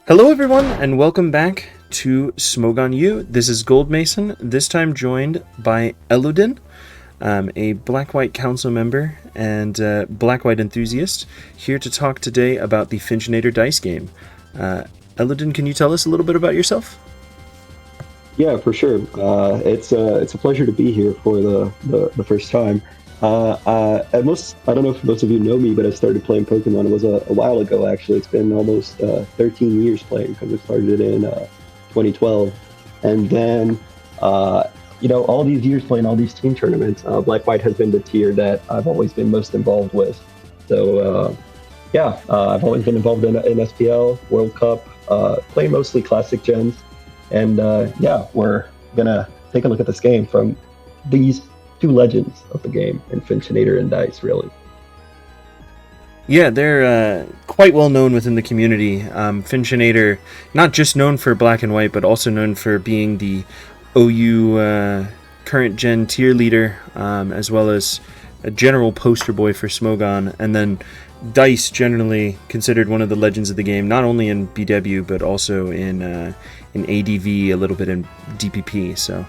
Hello everyone, and welcome back to Smogon U. This is Gold Mason, this time joined by Elodin, a Black-White Council member and Black-White enthusiast, here to talk today about the Finchinator dice game. Elodin, can you tell us a little bit about yourself? Yeah, for sure. It's a pleasure to be here for the first time. At most, I don't know if most of you know me, but I started playing Pokemon. It was a while ago, actually. It's been almost 13 years playing because I started in 2012. And then, all these years playing all these team tournaments, Black-White has been the tier that I've always been most involved with. So, I've always been involved in SPL, World Cup, playing mostly Classic Gens. And we're going to take a look at this game from these two legends of the game, and Finchinator and Dice, really. Yeah, they're quite well known within the community. Finchinator, not just known for Black and White, but also known for being the OU current gen tier leader, as well as a general poster boy for Smogon. And then Dice, generally considered one of the legends of the game, not only in BW, but also in ADV, a little bit in DPP. So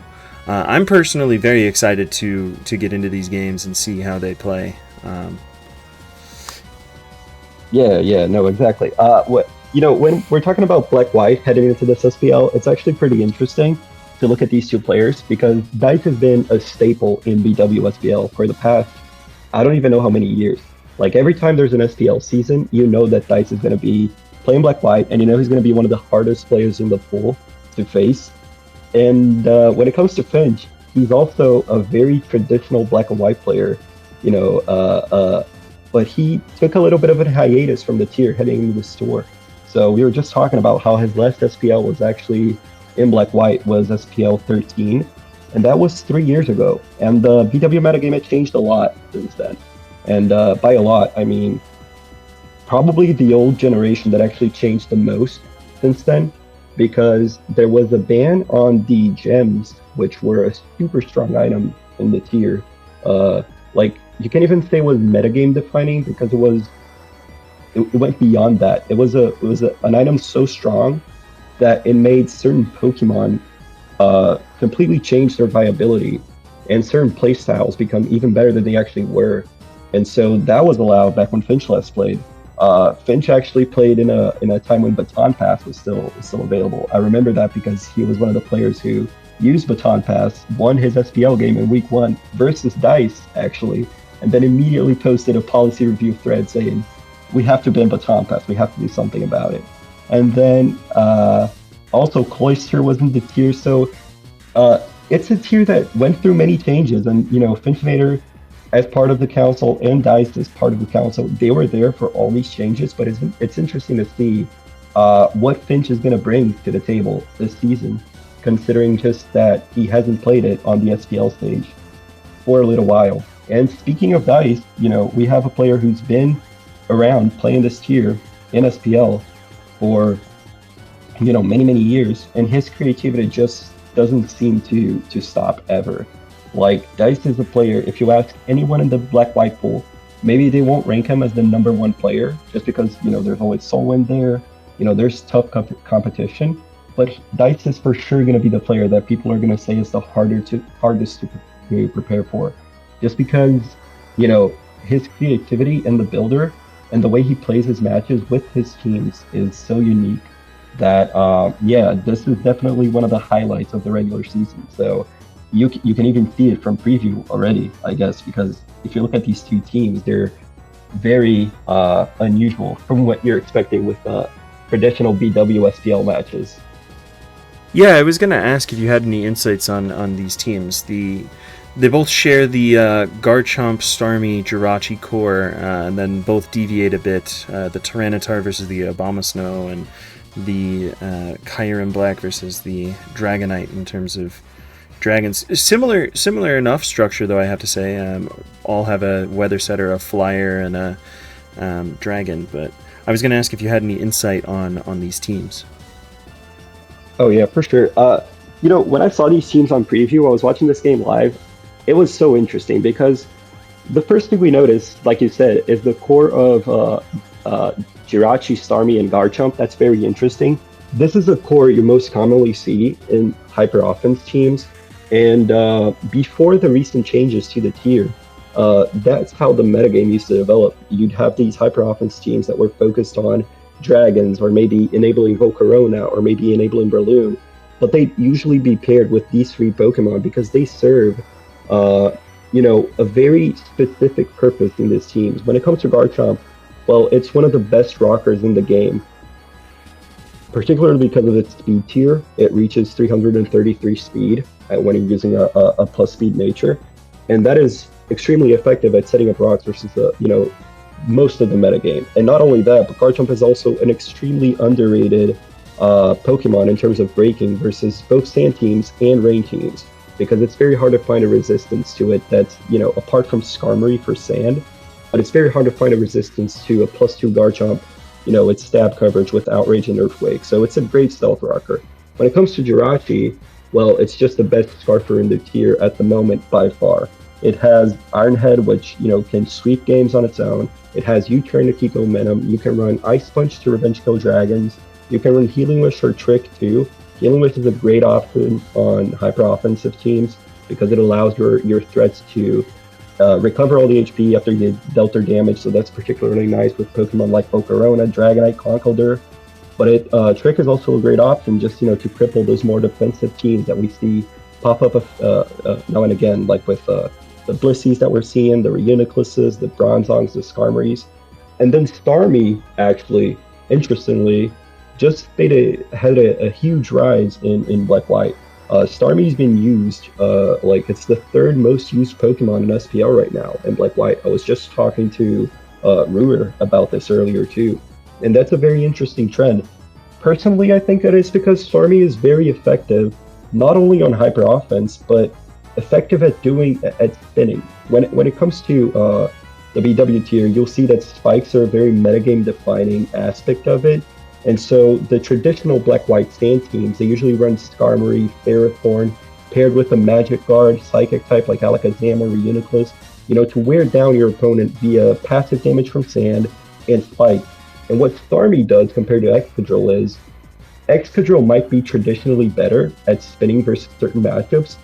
I'm personally very excited to get into these games and see how they play. No, exactly. When we're talking about Black-White heading into this SPL, it's actually pretty interesting to look at these two players because Dice has been a staple in BW SPL for the past, I don't even know how many years. Like every time there's an SPL season, you know that Dice is going to be playing Black-White, and you know he's going to be one of the hardest players in the pool to face. And when it comes to Finch, he's also a very traditional Black and White player, but he took a little bit of a hiatus from the tier heading into the store. So we were just talking about how his last SPL was actually in Black-White was SPL 13, and that was 3 years ago. And the BW metagame had changed a lot since then. And by a lot, I mean probably the old generation that actually changed the most since then, because there was a ban on the gems, which were a super strong item in the tier. You can't even say it was metagame defining because it went beyond that. It was an item so strong that it made certain Pokemon completely change their viability, and certain playstyles become even better than they actually were. And so that was allowed back when Finch last played. Finch actually played in a time when Baton Pass was still available. I remember that because he was one of the players who used Baton Pass, won his SPL game in week 1 versus Dice, actually, and then immediately posted a policy review thread saying, we have to ban Baton Pass, we have to do something about it. And then also Cloyster was in the tier, so it's a tier that went through many changes, and Finchinator, as part of the council, and Dice as part of the council, they were there for all these changes, but it's interesting to see what Finch is going to bring to the table this season, considering just that he hasn't played it on the SPL stage for a little while. And speaking of Dice, we have a player who's been around playing this tier in SPL for many years, and his creativity just doesn't seem to stop ever. Like, Dice is a player, if you ask anyone in the Black-White pool, maybe they won't rank him as the number 1 player, just because, there's always Solwind there, there's tough competition, but Dice is for sure going to be the player that people are going to say is the hardest to prepare for. Just because, his creativity and the builder, and the way he plays his matches with his teams is so unique that, this is definitely one of the highlights of the regular season. So you can even see it from preview already, I guess, because if you look at these two teams, they're very unusual from what you're expecting with traditional BW SPL matches. Yeah, I was going to ask if you had any insights on these teams. They both share the Garchomp, Starmie, Jirachi core, and then both deviate a bit. The Tyranitar versus the Abomasnow, and the Kyurem-Black versus the Dragonite in terms of dragons. Similar enough structure, though, I have to say. All have a weather setter, a flyer, and a dragon. But I was going to ask if you had any insight on these teams. Oh yeah, for sure. When I saw these teams on preview, I was watching this game live. It was so interesting because the first thing we noticed, like you said, is the core of Jirachi, Starmie, and Garchomp. That's very interesting. This is a core you most commonly see in hyper offense teams, and before the recent changes to the tier, that's how the metagame used to develop. You'd have these hyper offense teams that were focused on dragons, or maybe enabling Volcarona, or maybe enabling Breloom, but they'd usually be paired with these three Pokemon because they serve, uh, a very specific purpose in these teams. When it comes to Garchomp, well, it's one of the best rockers in the game, particularly because of its speed tier. It reaches 333 speed when you're using a plus speed nature, and that is extremely effective at setting up rocks versus the most of the metagame. And not only that, but Garchomp is also an extremely underrated Pokemon in terms of breaking versus both sand teams and rain teams, because it's very hard to find a resistance to it that's, apart from Skarmory for sand, but it's very hard to find a resistance to a +2 Garchomp, its stab coverage with Outrage and Earthquake. So it's a great stealth rocker. When it comes to Jirachi, well, it's just the best Scarfer in the tier at the moment by far. It has Iron Head, which, can sweep games on its own. It has U-Turn to keep momentum. You can run Ice Punch to revenge kill dragons. You can run Healing Wish or Trick too. Healing Wish is a great option on hyper offensive teams because it allows your threats to recover all the HP after you dealt their damage, so that's particularly nice with Pokemon like Volcarona, Dragonite, Conkeldurr. But Trick is also a great option just, to cripple those more defensive teams that we see pop up now and again, like with the Blissies that we're seeing, the Reunicluses, the Bronzongs, the Skarmories. And then Starmie, actually, interestingly, just had a huge rise in Black White. Starmie's been used, it's the third most used Pokemon in SPL right now in Black White. I was just talking to Ruer about this earlier too, and that's a very interesting trend. Personally, I think it is because Starmie is very effective, not only on hyper offense, but effective at spinning. When it comes to the BW tier, you'll see that spikes are a very metagame defining aspect of it. And so the traditional Black-White Sand teams, they usually run Skarmory, Ferrothorn, paired with a Magic Guard, Psychic type like Alakazam or Reuniclus, to wear down your opponent via passive damage from Sand and Spike. And what Starmie does compared to Excadrill is, Excadrill might be traditionally better at spinning versus certain matchups,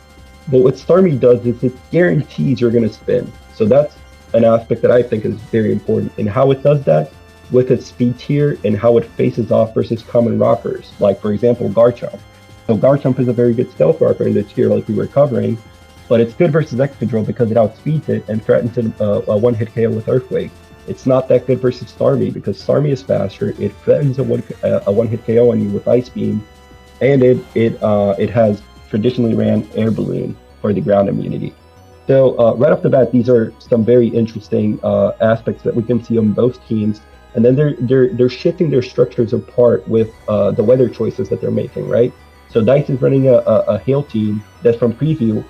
but what Starmie does is it guarantees you're going to spin. So that's an aspect that I think is very important. And how it does that, with its speed tier and how it faces off versus common rockers, like for example Garchomp. So Garchomp is a very good stealth rocker in the tier, like we were covering, but it's good versus Excadrill because it outspeeds it and threatens a one-hit KO with Earthquake. It's not that good versus Starmie because Starmie is faster. It threatens a one-hit KO on you with Ice Beam, and it has traditionally ran Air Balloon for the ground immunity. So right off the bat, these are some very interesting aspects that we can see on both teams. And then they're shifting their structures apart with the weather choices that they're making, right? So Dice is running a Hail team that from preview,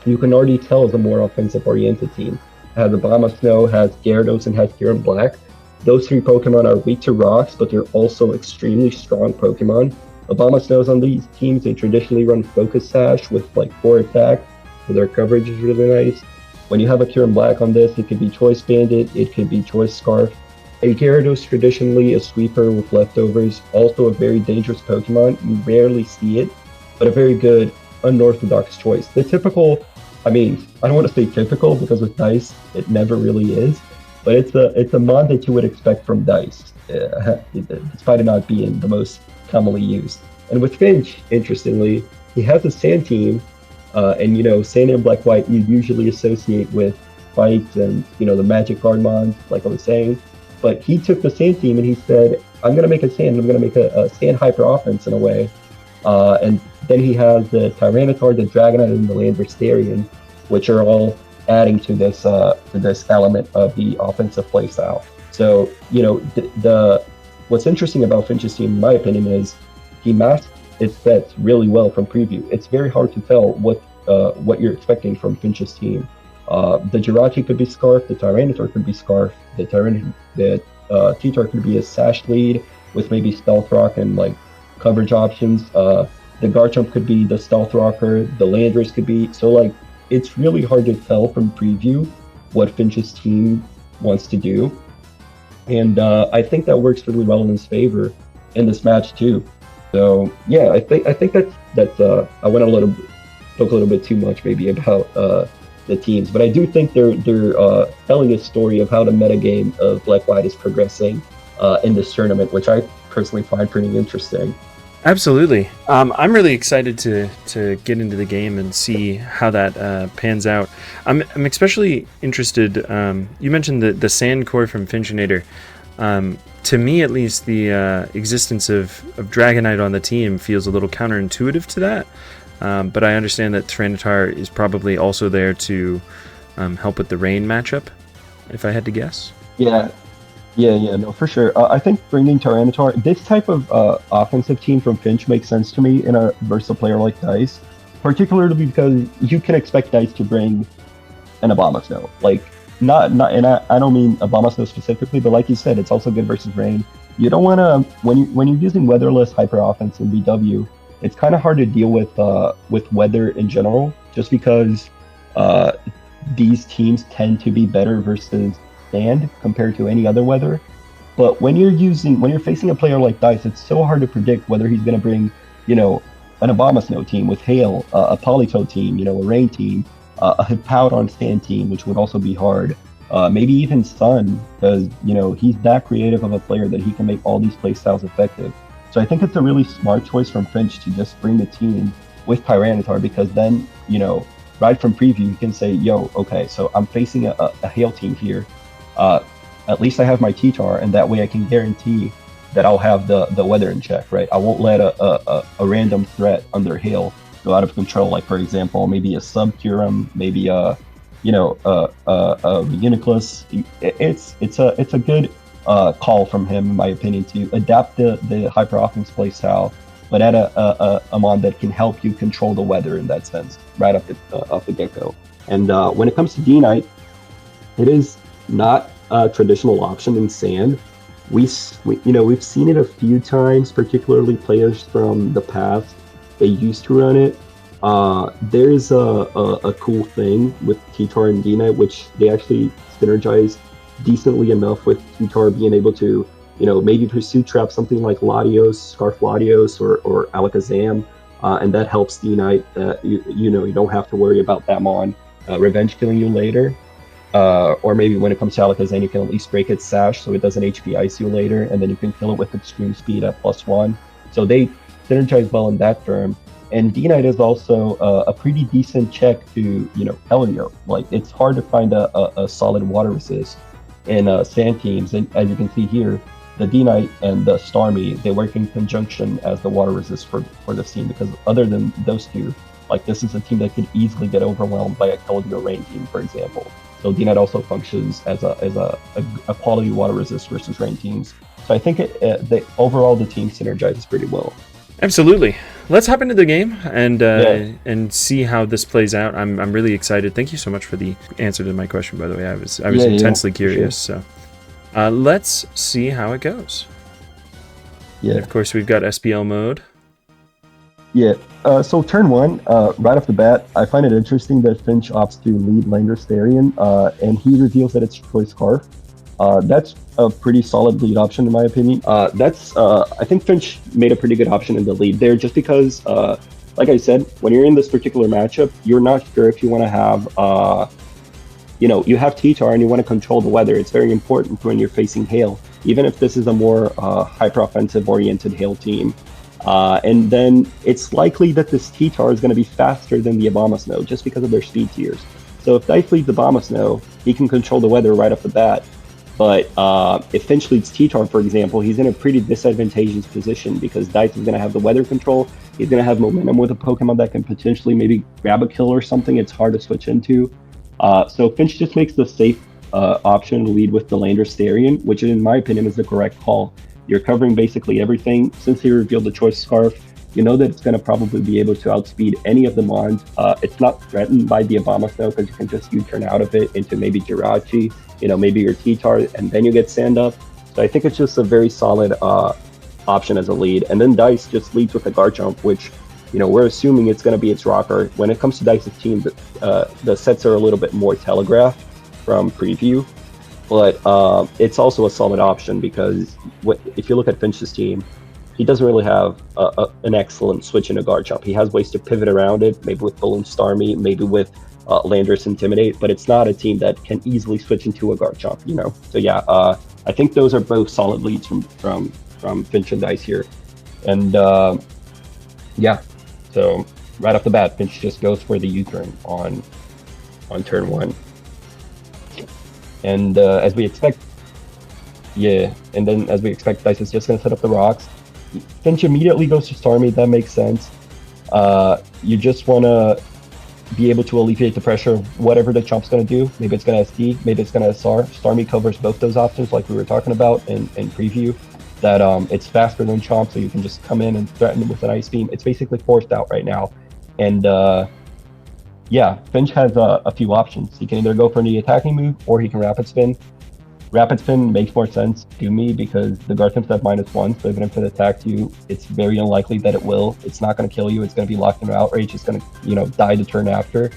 you can already tell is a more offensive-oriented team. It has Abomasnow, has Gyarados, and has Kyurem-Black. Those three Pokemon are weak to rocks, but they're also extremely strong Pokemon. Abomasnows on these teams, they traditionally run Focus Sash with like 4 attack, so their coverage is really nice. When you have a Kyurem-Black on this, it could be Choice Bandit, it could be Choice Scarf. And Gyarados, traditionally a sweeper with leftovers, also a very dangerous Pokemon. You rarely see it, but a very good unorthodox choice. The typical, I don't want to say typical because with Dice, it never really is, but it's a mod that you would expect from Dice, despite it not being the most commonly used. And with Finch, interestingly, he has a Sand team, and Sand and Black White you usually associate with fights and the Magic Guard mods, like I was saying. But he took the Sand team and he said, I'm going to make a Sand. I'm going to make a Sand hyper offense in a way. And then he has the Tyranitar, the Dragonite, and the Landorstarian, which are all adding to this element of the offensive playstyle. So, what's interesting about Finch's team, in my opinion, is he masked its sets really well from preview. It's very hard to tell what you're expecting from Finch's team. The Jirachi could be Scarf, the Tyranitar could be Scarf, the T-Tar could be a Sash lead with maybe Stealth Rock and like coverage options. The Garchomp could be the Stealth Rocker, the Landorus could be, so like it's really hard to tell from preview what Finch's team wants to do. And I think that works really well in his favor in this match too. So yeah, I think that's I went a little spoke a little bit too much maybe about the teams, but I do think they're telling a story of how the metagame of Black White is progressing in this tournament, which I personally find pretty interesting. Absolutely. I'm really excited to get into the game and see how that pans out. I'm especially interested. You mentioned the sand core from Finchinator. To me, at least, the existence of Dragonite on the team feels a little counterintuitive to that. But I understand that Tyranitar is probably also there to help with the rain matchup, if I had to guess. Yeah, yeah, no, for sure. I think bringing Tyranitar, this type of offensive team from Finch makes sense to me in a versus a player like Dice, particularly because you can expect Dice to bring an Abomasnow. Like, not, and I don't mean Abomasnow specifically, but like you said, it's also good versus rain. You don't want to when you're using weatherless hyper offense in BW, it's kind of hard to deal with weather in general, just because uh, these teams tend to be better versus sand compared to any other weather. But when you're facing a player like Dice, it's so hard to predict whether he's going to bring, you know, an Abomasnow team with hail, a Polito team, a rain team, a Hippowdon stand team, which would also be hard. Maybe even Sun, because he's that creative of a player that he can make all these playstyles effective. So I think it's a really smart choice from Finch to just bring the team with Tyranitar, because then right from preview you can say, yo, okay, so I'm facing a hail team here. Uh, at least I have my T-Tar, and that way I can guarantee that I'll have the weather in check, right? I won't let a random threat under hail go out of control. Like, for example, maybe a sub Kyurem, maybe a Uniclus. It's a good call from him, in my opinion, to adapt the hyper offense play style, but add a mod that can help you control the weather in that sense right off the get go. And when it comes to D-Knight, it is not a traditional option in sand. We've seen it a few times, particularly players from the past. They used to run it. There's a cool thing with T-Tar and D-Knight, which they actually synergize decently enough with T-Tar being able to, maybe pursue trap something like Latios, Scarf Latios, or Alakazam, and that helps D-Knight. You don't have to worry about that mon revenge killing you later. Or maybe when it comes to Alakazam, you can at least break its sash so it doesn't HP ice you later, and then you can kill it with extreme speed at +1. So they synergize well in that term. And D-Knight is also a pretty decent check to, Elio. Like, it's hard to find a solid water resist in sand teams. And as you can see here, the D-Knight and the Starmie, they work in conjunction as the water resist for this team, because other than those two, like, this is a team that could easily get overwhelmed by a Keldeo rain team, for example. So D-Knight also functions as a quality water resist versus rain teams. So I think overall the team synergizes pretty well. Absolutely. Let's hop into the game and Yeah. and see how this plays out. I'm really excited. Thank you so much for the answer to my question, by the way. I was Yeah, intensely for curious. So let's see how it goes. Yeah. And of course, we've got SPL mode. Yeah. So turn one, right off the bat, I find it interesting that Finch opts to lead Langrestarian, and he reveals that it's Choice Scarf. That's a pretty solid lead option, in my opinion. I think Finch made a pretty good option in the lead there, just because, like I said, when you're in this particular matchup, you're not sure if you want to have, you have T-Tar and you want to control the weather. It's very important when you're facing hail, even if this is a more hyper-offensive oriented hail team. And then it's likely that this T-Tar is going to be faster than the Abomasnow, just because of their speed tiers. So if Dice leads Abomasnow, he can control the weather right off the bat. But if Finch leads T-Tar, for example, he's in a pretty disadvantageous position, because Dice is going to have the weather control. He's going to have momentum with a Pokemon that can potentially maybe grab a kill or something. It's hard to switch into. So Finch just makes the safe option to lead with the Langrestarian, which in my opinion is the correct call. You're covering basically everything. Since he revealed the Choice Scarf, you know that it's going to probably be able to outspeed any of the Mons. It's not threatened by the Abomasnow, because you can just U-turn out of it into maybe Jirachi, maybe your T-Tar, and then you get Sand Up. So I think it's just a very solid option as a lead. And then Dice just leads with a Garchomp, which, we're assuming it's going to be its rocker. When it comes to Dice's team, the sets are a little bit more telegraphed from preview. But it's also a solid option, because if you look at Finch's team, he doesn't really have an excellent switch in a guard chomp. He has ways to pivot around it, maybe with Balloon Starmie, maybe with Landorus Intimidate, but it's not a team that can easily switch into a guard chomp, you know? So yeah, I think those are both solid leads from Finch and Dice here. And yeah, so right off the bat, Finch just goes for the U-turn on turn 1. And as we expect, Dice is just going to set up the rocks. Finch immediately goes to Starmie, that makes sense. You just want to be able to alleviate the pressure of whatever the chomp's going to do. Maybe it's going to SD, maybe it's going to SR. Starmie covers both those options like we were talking about in preview. That it's faster than chomp, so you can just come in and threaten them with an Ice Beam. It's basically forced out right now. And yeah, Finch has a few options. He can either go for the attacking move or he can Rapid Spin. Rapid Spin makes more sense to me because the guard temps have -1, so even if it attacks you, it's very unlikely that it will. It's not going to kill you. It's going to be locked into Outrage. It's going to, you know, die the turn after.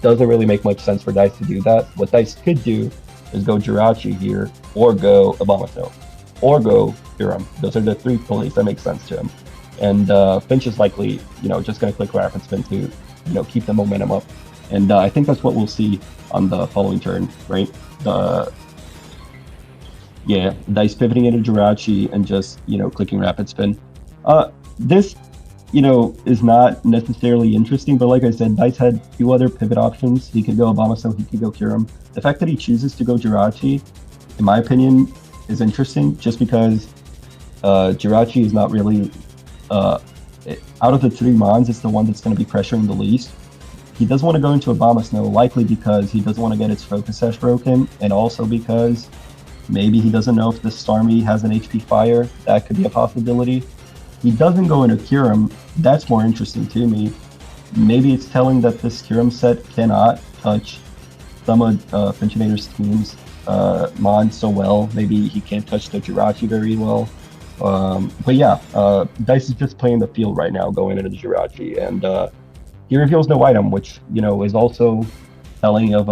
Doesn't really make much sense for Dice to do that. What Dice could do is go Jirachi here, or go Abomasnow, or go Kyurem. Those are the 3 plays that make sense to him. And Finch is likely, you know, just going to click Rapid Spin to, you know, keep the momentum up. And I think that's what we'll see on the following turn, right? Yeah, Dice pivoting into Jirachi and just, you know, clicking Rapid Spin. This, you know, is not necessarily interesting, but like I said, Dice had 2 other pivot options. He could go Abomasnow, he could go Kyurem. The fact that he chooses to go Jirachi, in my opinion, is interesting, just because Jirachi is not really, out of the 3 Mons, it's the one that's going to be pressuring the least. He doesn't want to go into Abomasnow, likely because he doesn't want to get its Focus Sash broken, and also because maybe he doesn't know if the Starmie has an HP Fire. That could be a possibility. He doesn't go into Kyurem. That's more interesting to me. Maybe it's telling that this Kyurem set cannot touch some of Finchinator's team's Mon so well. Maybe he can't touch the Jirachi very well. But yeah, Dice is just playing the field right now, going into the Jirachi, and he reveals no item, which, you know, is also telling of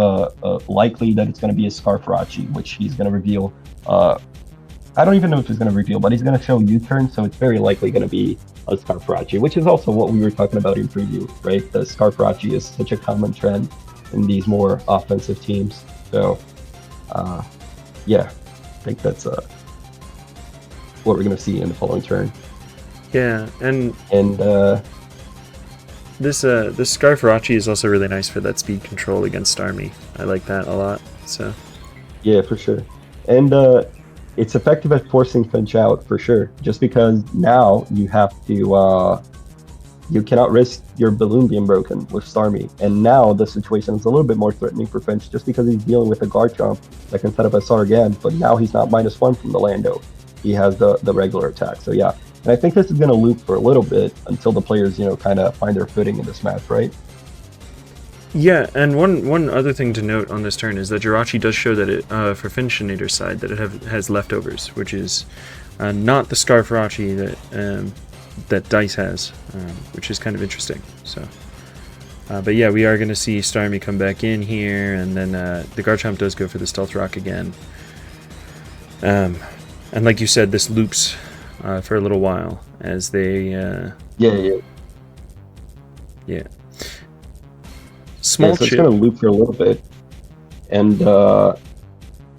likely that it's going to be a Scarfarachi, which he's going to reveal. I don't even know if he's going to reveal, but he's going to show U-turn, so it's very likely going to be a Scarfarachi, which is also what we were talking about in preview, right? The Scarfarachi is such a common trend in these more offensive teams. So, yeah, I think that's what we're going to see in the following turn. Yeah, and this Scarfarachi is also really nice for that speed control against Starmie. I like that a lot. So yeah, for sure. And it's effective at forcing Finch out for sure. Just because now you have to, you cannot risk your balloon being broken with Starmie. And now the situation is a little bit more threatening for Finch, just because he's dealing with a guard jump that can set up SR again. But now he's not -1 from the Lando. He has the regular attack. So yeah. And I think this is going to loop for a little bit until the players, you know, kind of find their footing in this match, right? Yeah, and one other thing to note on this turn is that Jirachi does show that it, for Finchinator's side, that it has leftovers, which is not the Scarfarachi that Dice has, which is kind of interesting. So, but yeah, we are going to see Starmie come back in here, and then the Garchomp does go for the Stealth Rock again. And like you said, this loops for a little while as they Yeah. Small so chip. It's going to loop for a little bit, and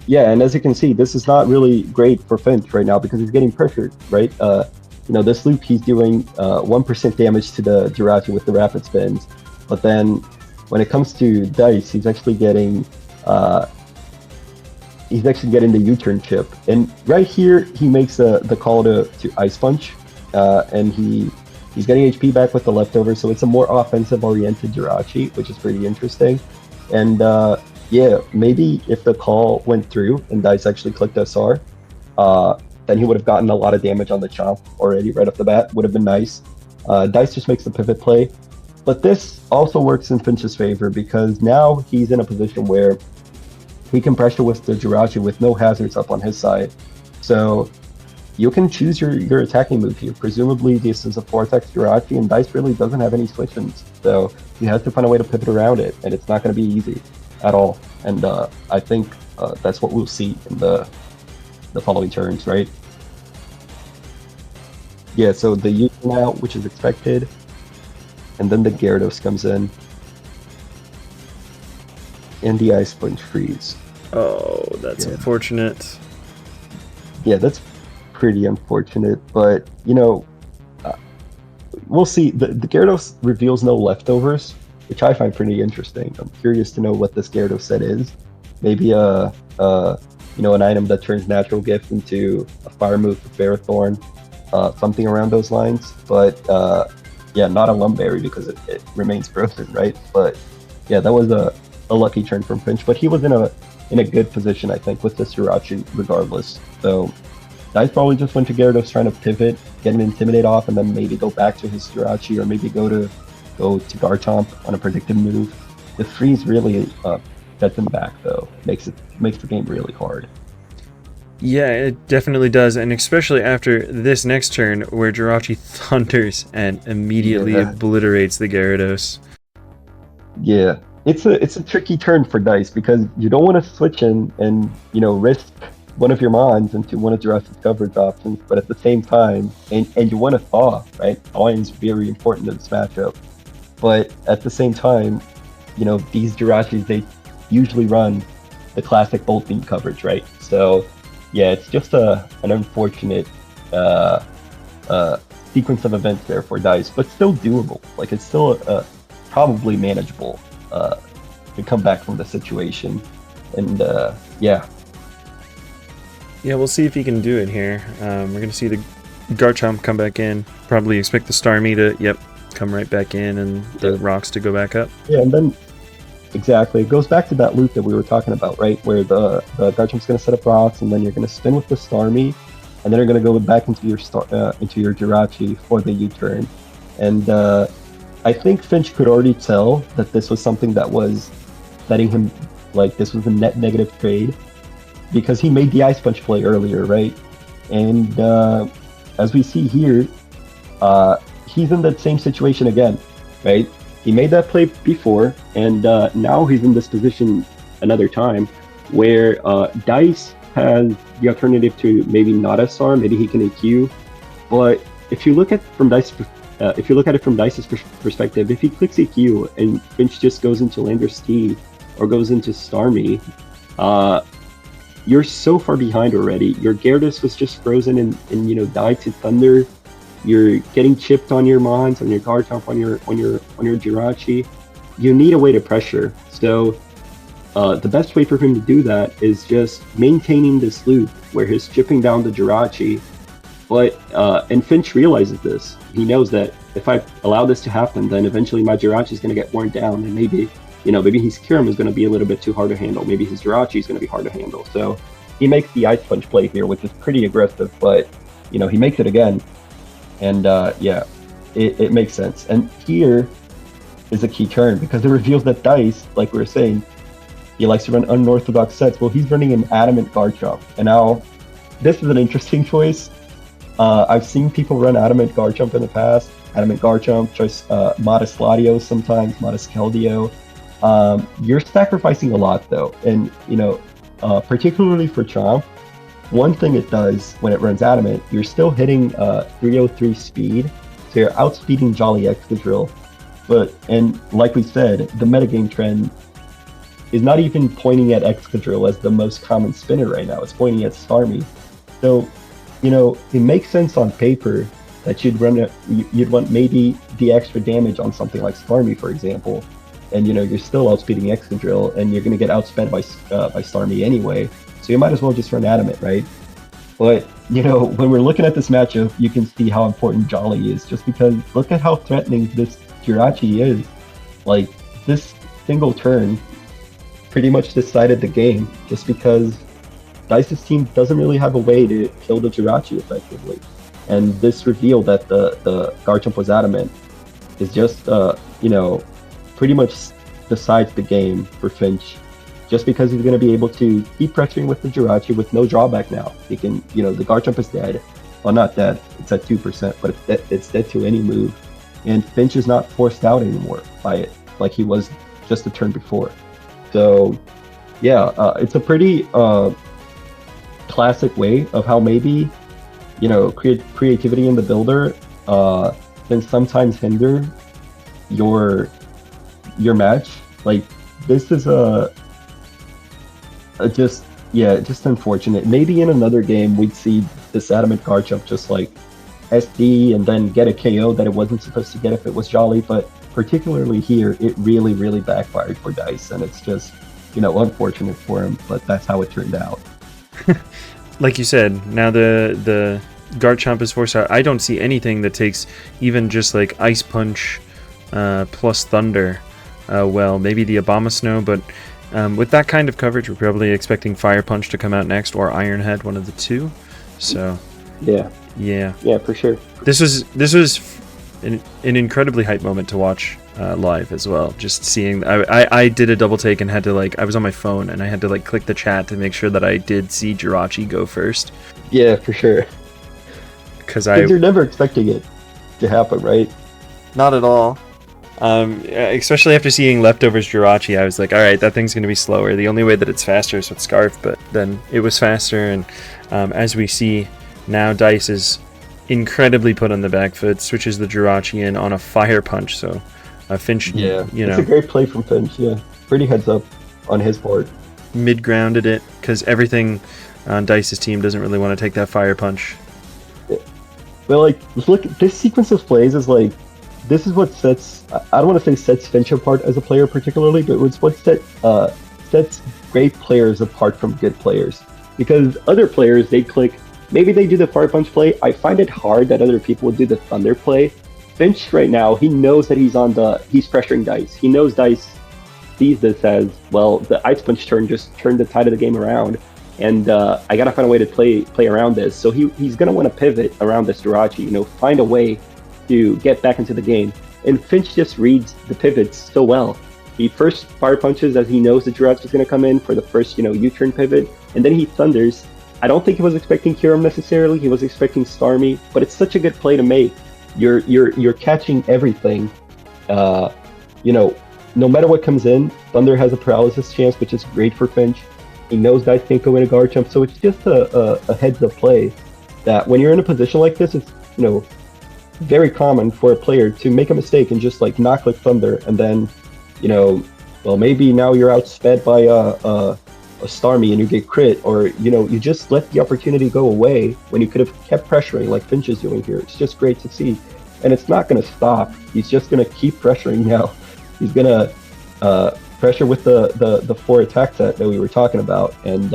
yeah, and as you can see, this is not really great for Finch right now because he's getting pressured, right? You know, this loop he's doing 1% damage to the Jirachi with the Rapid Spins, but then when it comes to Dice, he's actually getting the U-turn chip, and right here he makes the call to Ice Punch, and he's getting HP back with the leftovers, so it's a more offensive-oriented Jirachi, which is pretty interesting. And yeah, maybe if the call went through and Dice actually clicked SR, then he would have gotten a lot of damage on the Chomp already right off the bat. Would have been nice. Dice just makes the pivot play, but this also works in Finch's favor because now he's in a position where he can pressure with the Jirachi with no hazards up on his side. So you can choose your attacking move here. Presumably this is a 4-attack Jirachi, and Dice really doesn't have any switch-ins. So he has to find a way to pivot around it, and it's not going to be easy at all. And I think that's what we'll see in the following turns, right? Yeah, so the U-turn out, which is expected, and then the Gyarados comes in, and the Ice Punch freeze. Oh, that's Yeah. unfortunate. Yeah, that's pretty unfortunate, but uh, we'll see. The Gyarados reveals no leftovers, which I find pretty interesting. I'm curious to know what this Gyarados set is. Maybe an item that turns natural gift into a fire move for Ferrothorn, something around those lines. But yeah, not a Lumberry because it remains frozen, right? But yeah, that was a lucky turn from Finch, but he was in a good position, I think, with this Jirachi regardless. So Dice probably just went to Gyarados trying to pivot, get an Intimidate off, and then maybe go back to his Jirachi, or maybe go to Garchomp on a predicted move. The freeze really sets him back, though. Makes the game really hard. Yeah, it definitely does, and especially after this next turn where Jirachi thunders and immediately Yeah, obliterates the Gyarados. yeah. It's a tricky turn for Dice because you don't want to switch in and risk one of your mons into one of Jurassic's coverage options, but at the same time, and you want to thaw, right? Thawing is very important in this matchup. But at the same time, these Jirachis, they usually run the classic Bolt Beam coverage, right? So yeah, it's just an unfortunate uh, sequence of events there for Dice, but still doable. Like it's still probably manageable to come back from the situation. And yeah, Yeah, we'll see if he can do it here. We're going to see the Garchomp come back in. Probably expect the Starmie to, come right back in, and the rocks to go back up. yeah, and then exactly, it goes back to that loop that we were talking about, right? Where the Garchomp's going to set up rocks, and then you're going to spin with the Starmie, and then you're going to go back into your Jirachi for the U-turn. And I think Finch could already tell that this was something that was setting him, like this was a net negative trade, because he made the Ice Punch play earlier, right? And as we see here, he's in that same situation again, right? He made that play before, and now he's in this position another time where Dice has the alternative to maybe not SR, maybe he can AQ. But if you look at it from Dice's perspective, if he clicks EQ and Finch just goes into Landorus T or goes into Starmie, you're so far behind already. Your Gyarados was just frozen and died to Thunder. You're getting chipped on your Mons, on your Garchomp, on your Jirachi. You need a way to pressure. So the best way for him to do that is just maintaining this loop where he's chipping down the Jirachi. But and Finch realizes this. He knows that if I allow this to happen, then eventually my Jirachi is going to get worn down, and maybe his Kyurem is going to be a little bit too hard to handle. Maybe his Jirachi is going to be hard to handle. So he makes the Ice Punch play here, which is pretty aggressive, but he makes it again. And yeah, it makes sense. And here is a key turn because it reveals that Dice, like we were saying, he likes to run unorthodox sets. Well, he's running an Adamant Garchomp. And now, this is an interesting choice. I've seen people run Adamant Garchomp in the past. Adamant Garchomp, choice Modest Latios sometimes, Modest Keldeo. You're sacrificing a lot though. And, particularly for Chomp, one thing it does when it runs Adamant, you're still hitting 303 speed, so you're outspeeding Jolly Excadrill. And like we said, the metagame trend is not even pointing at Excadrill as the most common spinner right now. It's pointing at Starmie. So, it makes sense on paper that you'd want maybe the extra damage on something like Starmie, for example. And you're still outspeeding Excadrill, and you're going to get outspent by Starmie anyway. So you might as well just run Adamant, right? But when we're looking at this matchup, you can see how important Jolly is, just because look at how threatening this Jirachi is. Like this single turn pretty much decided the game, just because Dice's team doesn't really have a way to kill the Jirachi effectively. And this reveal that the Garchomp was Adamant is just pretty much decides the game for Finch, just because he's going to be able to keep pressuring with the Jirachi with no drawback now. He can, the Garchomp is dead. Well, not dead. It's at 2%, but it's dead to any move. And Finch is not forced out anymore by it, like he was just the turn before. So, yeah, it's a pretty classic way of how maybe creativity in the builder can sometimes hinder your match. Like this is just unfortunate. Maybe in another game we'd see this adamant Garchomp just like SD and then get a KO that it wasn't supposed to get if it was Jolly, but particularly here it really, really backfired for Dice, and it's just, unfortunate for him, but that's how it turned out. Like you said, now the Garchomp is forced out. I don't see anything that takes even just like Ice Punch plus Thunder. Well, maybe the Abomasnow, but with that kind of coverage, we're probably expecting Fire Punch to come out next, or Iron Head, one of the two. So yeah, for sure. This was an incredibly hype moment to watch live as well. Just seeing, I did a double take and had to I was on my phone and I had to click the chat to make sure that I did see Jirachi go first. Yeah, for sure. Because you're never expecting it to happen, right? Not at all. Especially after seeing Leftovers Jirachi, I was like, alright, that thing's going to be slower. The only way that it's faster is with Scarf, but then it was faster, and as we see, now Dice is incredibly put on the back foot, switches the Jirachi in on a Fire Punch, so Finch, it's a great play from Finch, pretty heads up on his part. Mid-grounded it, because everything on Dice's team doesn't really want to take that Fire Punch. But look, this sequence of plays is this is what sets, I don't want to say sets Finch apart as a player particularly, but it's what sets great players apart from good players. Because other players, they click, maybe they do the Fire Punch play. I find it hard that other people would do the Thunder play. Finch right now, he knows that he's pressuring Dice. He knows Dice sees this as, well, the Ice Punch turn just turned the tide of the game around, and I gotta find a way to play around this. So he's gonna want to pivot around this Jirachi, find a way to get back into the game. And Finch just reads the pivots so well. He first Fire Punches as he knows the Jirachi is going to come in for the first, U-turn pivot, and then he Thunders. I don't think he was expecting Kyurem necessarily. He was expecting Starmie, but it's such a good play to make. You're catching everything. No matter what comes in, Thunder has a paralysis chance, which is great for Finch. He knows guys can't go in a Garchomp, so it's just a heads-up play that when you're in a position like this, it's very common for a player to make a mistake and just not click Thunder, and then maybe now you're outsped by a Starmie and you get crit, or you just let the opportunity go away when you could have kept pressuring like Finch is doing here. It's just great to see, and it's not going to stop. He's just going to keep pressuring now. He's going to pressure with the 4 attack set that we were talking about, and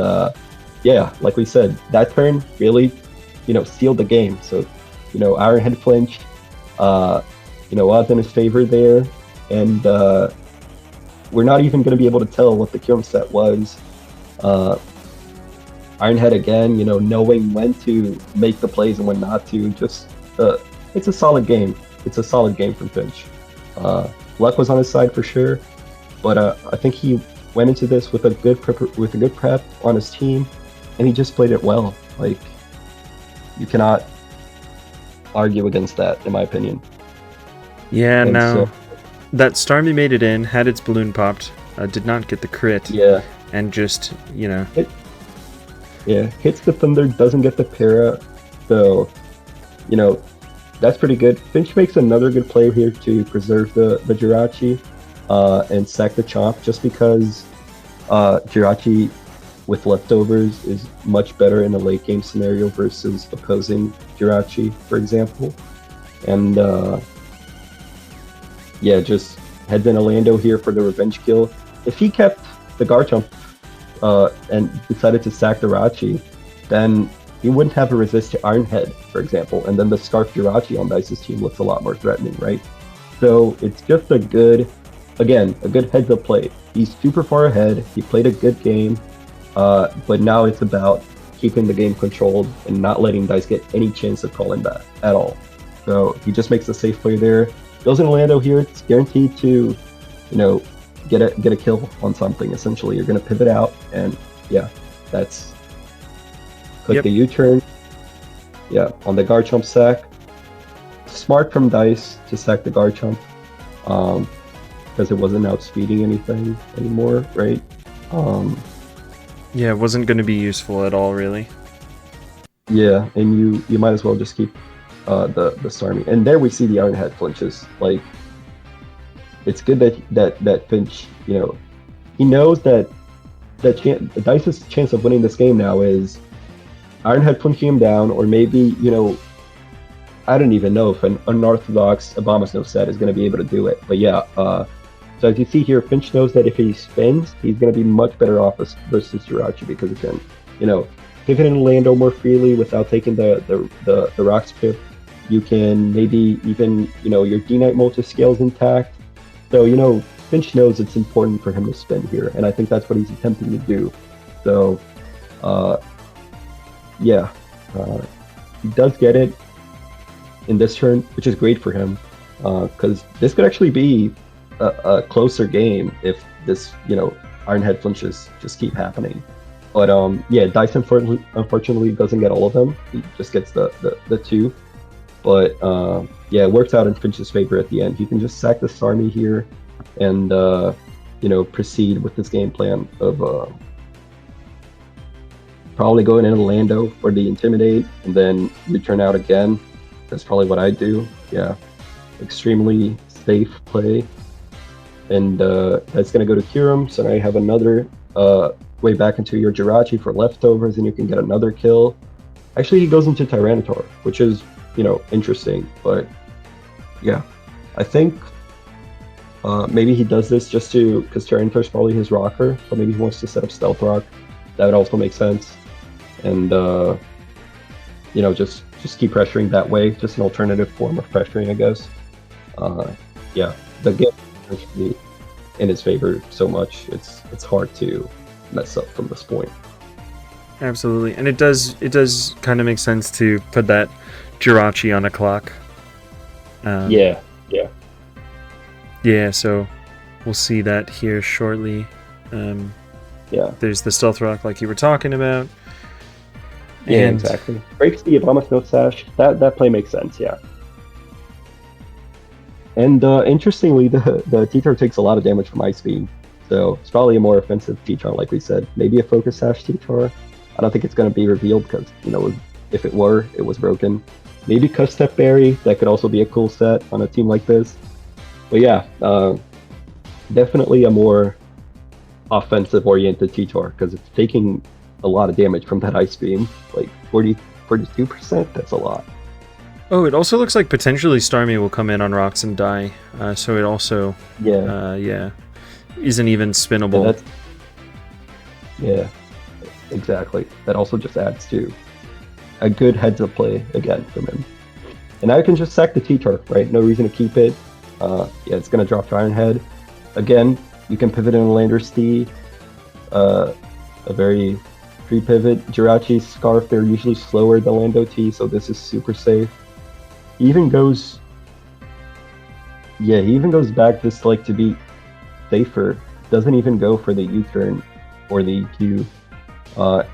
like we said, that turn really sealed the game. So Iron Head flinched, odds in his favor there, and we're not even going to be able to tell what the Kyurem set was. Iron Head again, knowing when to make the plays and when not to. Just it's a solid game. It's a solid game from Finch. Luck was on his side for sure, but I think he went into this with a good prep on his team, and he just played it well. You cannot argue against that, in my opinion. Yeah, and now that Starmie made it in, had its balloon popped, did not get the crit. Yeah. And just, hits the Thunder, doesn't get the para, so, that's pretty good. Finch makes another good play here to preserve the Jirachi and sack the Chomp, just because Jirachi with Leftovers is much better in a late game scenario versus opposing Jirachi, for example. And just heads in Orlando here for the revenge kill. If he kept the Garchomp and decided to sack Jirachi, then he wouldn't have a resist to Iron Head, for example, and then the Scarf Jirachi on Dice's team looks a lot more threatening, right? So it's just a good heads up play. He's super far ahead, he played a good game, but now it's about keeping the game controlled and not letting Dice get any chance of calling back at all. So he just makes a safe play there. Goes in Orlando here, it's guaranteed to, get a kill on something. Essentially, you're gonna pivot out, and that's click the U-turn. Yeah, on the Garchomp sack. Smart from Dice to sack the Garchomp, because it wasn't outspeeding anything anymore, right? It wasn't going to be useful at all, really. Yeah, and you might as well just keep the Starmie. And there we see the Iron Head flinches. Like it's good that Finch, he knows that Dice's chance of winning this game now is Ironhead punching him down, or maybe, I don't even know if an unorthodox Abomasnow set is going to be able to do it. But yeah, so as you see here, Finch knows that if he spins, he's going to be much better off versus Jirachi because he can, pivot and Lando more freely without taking the Rocks pip. You can maybe even, your D-Knight multi-scale is intact. So, Finch knows it's important for him to spin here, and I think that's what he's attempting to do. So, yeah, he does get it in this turn, which is great for him, because this could actually be a closer game if this, Ironhead flinches just keep happening. But yeah, Dice unfortunately doesn't get all of them. He just gets the two. But yeah, it works out in Finch's favor at the end. He can just sack the Starmie here and proceed with this game plan of probably going into Lando for the Intimidate and then return out again. That's probably what I do. Yeah, extremely safe play. And that's going to go to Kyurem, so now you have another way back into your Jirachi for leftovers, and you can get another kill. Actually, he goes into Tyranitar, which is, interesting, but yeah. I think maybe he does this just because Tyranitar is probably his rocker, so maybe he wants to set up Stealth Rock. That would also make sense. And, just keep pressuring that way, just an alternative form of pressuring, I guess. Yeah, the game is in his favor so much, it's hard to mess up from this point. Absolutely, and it does kind of make sense to put that Jirachi on a clock. Yeah. So we'll see that here shortly. Yeah. There's the Stealth Rock like you were talking about. Yeah, exactly. Breaks the Abomasnow Sash. That play makes sense, yeah. And interestingly, the T-Tar takes a lot of damage from Ice Beam. So it's probably a more offensive T-Tar, like we said. Maybe a Focus Sash T-Tar. I don't think it's going to be revealed because, if it were, it was broken. Maybe Cuss Step Berry. That could also be a cool set on a team like this. But yeah, definitely a more offensive-oriented T-Tar because it's taking a lot of damage from that Ice Beam. Like 42%, that's a lot. Oh, it also looks like potentially Starmie will come in on rocks and die. So it also isn't even spinnable. Yeah, exactly. That also just adds to a good heads-up play again from him. And now you can just sack the T-Tar, right? No reason to keep it. It's going to drop to Ironhead. Again, you can pivot in a Lander Stee. A very free pivot. Jirachi's Scarf, they're usually slower than Lando T, so this is super safe. He even goes back just like to be safer. Doesn't even go for the U-turn or the EQ.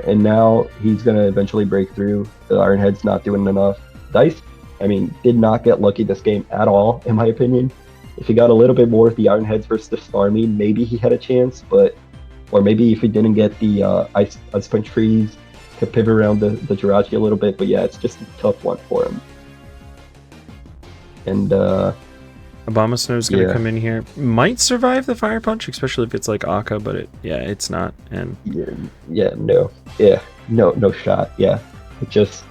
And now he's going to eventually break through. The Ironhead's not doing enough. Dice, did not get lucky this game at all, in my opinion. If he got a little bit more with the Ironheads versus the Starmie, maybe he had a chance, or maybe if he didn't get the Ice Punch Freeze to pivot around the Jirachi a little bit. But yeah, it's just a tough one for him. And Abomasnow's going to come in here. Might survive the Fire Punch, especially if it's like Akka, but it's not. And no shot. Yeah, it just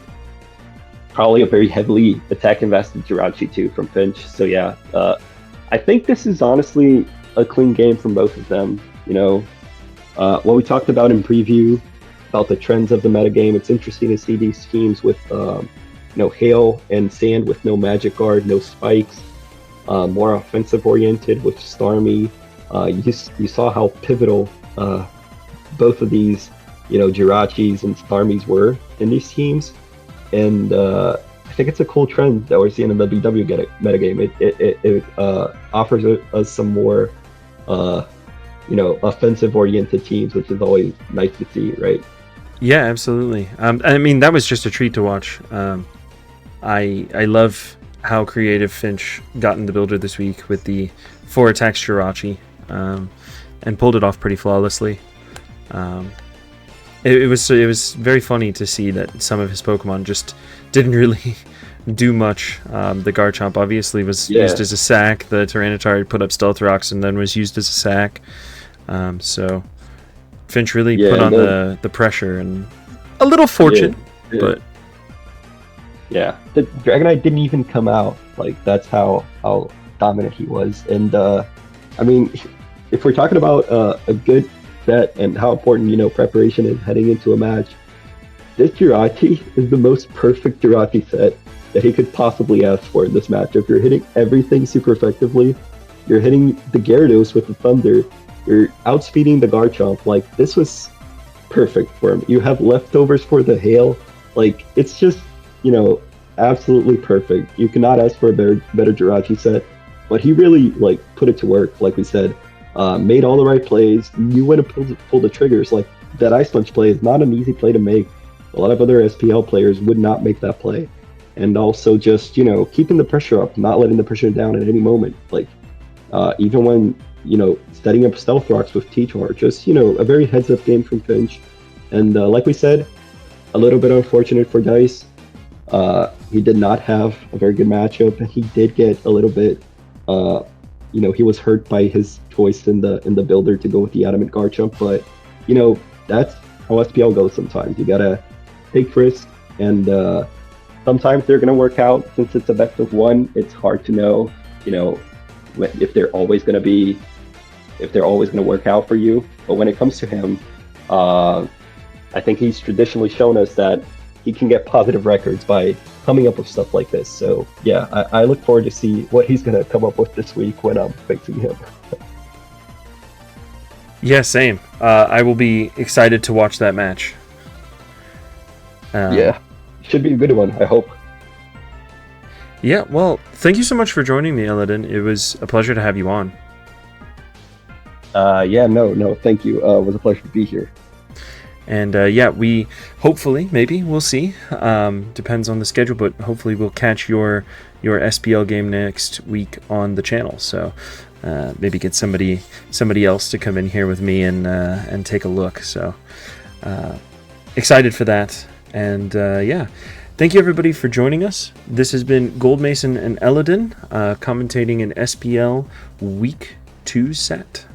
probably a very heavily attack invested Jirachi too from Finch. So yeah, I think this is honestly a clean game from both of them. What we talked about in preview about the trends of the metagame, it's interesting to see these teams with hail and sand with no magic guard, no spikes, more offensive oriented with Starmie. You saw how pivotal both of these Jirachis and Starmies were in these teams, and I think it's a cool trend that we're seeing in the BW metagame. It offers us some more offensive oriented teams, which is always nice to see, right? Yeah, absolutely. That was just a treat to watch. I love how creative Finch got in the builder this week with the 4 attacks Jirachi, and pulled it off pretty flawlessly. it was very funny to see that some of his Pokemon just didn't really do much. The Garchomp obviously was used as a sack. The Tyranitar put up Stealth Rocks and then was used as a sack. So Finch really put on the pressure, and a little fortune, but yeah, the Dragonite didn't even come out. Like, that's how dominant he was. And I mean, if we're talking about a good set and how important preparation is heading into a match, this Jirachi is the most perfect Jirachi set that he could possibly ask for in this matchup. You're hitting everything super effectively. You're hitting the Gyarados with the Thunder. You're outspeeding the Garchomp. Like, this was perfect for him. You have leftovers for the Hail. Like, it's just, absolutely perfect. You cannot ask for a better Jirachi set. But he really, put it to work, like we said. Made all the right plays. Knew when to pull the triggers. Like, that Ice Punch play is not an easy play to make. A lot of other SPL players would not make that play. And also just, keeping the pressure up, not letting the pressure down at any moment. Like, even when, setting up Stealth Rocks with T-Tor, just, a very heads-up game from Finch. And like we said, a little bit unfortunate for Dice. He did not have a very good matchup, and he did get a little bit, he was hurt by his choice in the builder to go with the Adamant Garchomp. But, that's how SPL goes sometimes. You gotta take risks, and sometimes they're going to work out. Since it's a best of one, it's hard to know, if they're always going to work out for you. But when it comes to him, I think he's traditionally shown us that he can get positive records by coming up with stuff like this. So yeah, I look forward to see what he's going to come up with this week when I'm facing him. Yeah, same. I will be excited to watch that match. Yeah. Should be a good one, I hope. Yeah, well, thank you so much for joining me, elodin. It was a pleasure to have you on. No, thank you. It was a pleasure to be here. And we hopefully, maybe, we'll see. Depends on the schedule, but hopefully we'll catch your SPL game next week on the channel. So maybe get somebody else to come in here with me and take a look. So excited for that. And thank you everybody for joining us. This has been Gold Mason and elodin commentating an SPL Week 2 set.